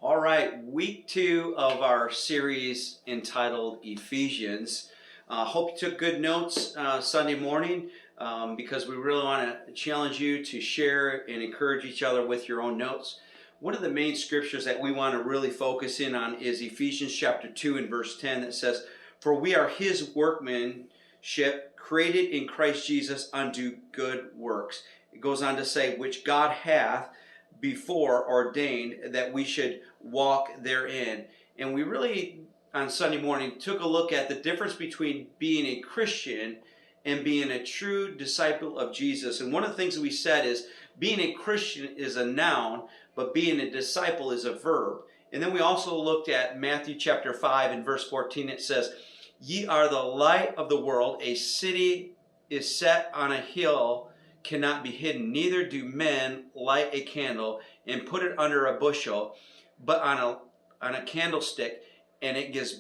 All right, week 2 of our series entitled Ephesians. Hope you took good notes Sunday morning because we really want to challenge you to share and encourage each other with your own notes. One of the main scriptures that we want to really focus in on is Ephesians Chapter 2 and verse 10 that says, "For we are His workmanship, created in Christ Jesus unto good works." It goes on to say, "which God hath before ordained that we should walk therein." And we really, on Sunday morning, took a look at the difference between being a Christian and being a true disciple of Jesus. And one of the things that we said is being a Christian is a noun, but being a disciple is a verb. And then we also looked at Matthew chapter 5 and verse 14. It says, "Ye are the light of the world. A city is set on a hill cannot be hidden. Neither do men light a candle and put it under a bushel, but on a candlestick, and it gives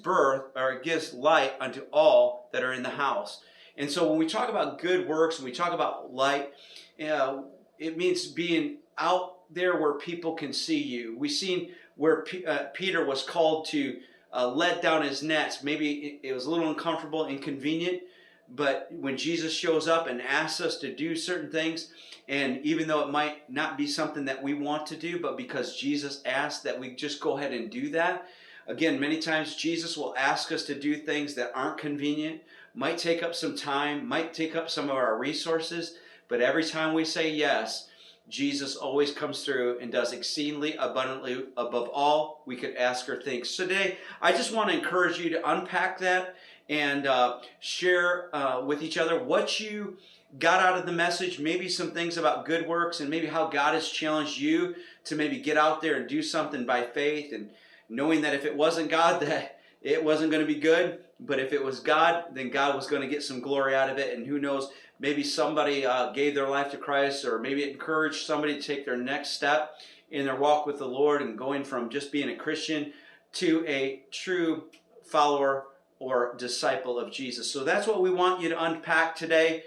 light unto all that are in the house." And so when we talk about good works and we talk about light, it means being out there where people can see you. We've seen where Peter was called to let down his nets. Maybe it was a little uncomfortable, inconvenient, but when Jesus shows up and asks us to do certain things, and even though it might not be something that we want to do, but because Jesus asked that we just go ahead and do that. Again, many times Jesus will ask us to do things that aren't convenient, might take up some time, might take up some of our resources, but every time we say yes, Jesus always comes through and does exceedingly abundantly above all we could ask or think. So today, I just want to encourage you to unpack that and share with each other what you got out of the message, maybe some things about good works and maybe how God has challenged you to maybe get out there and do something by faith, and knowing that if it wasn't God, that it wasn't going to be good, but if it was God, then God was going to get some glory out of it. And who knows, maybe somebody gave their life to Christ, or maybe it encouraged somebody to take their next step in their walk with the Lord and going from just being a Christian to a true follower or disciple of Jesus. So that's what we want you to unpack today.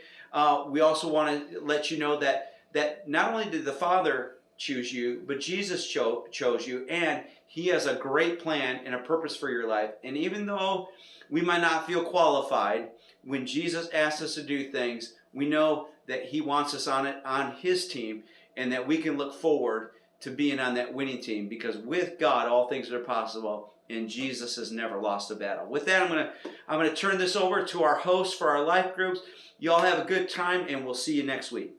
We also want to let you know that not only did the Father choose you, but Jesus chose you, and He has a great plan and a purpose for your life. And even though we might not feel qualified, when Jesus asks us to do things, we know that He wants us on His team, and that we can look forward to being on that winning team, because with God all things are possible, and Jesus has never lost a battle. With that, I'm going to turn this over to our hosts for our life groups. You all have a good time, and we'll see you next week.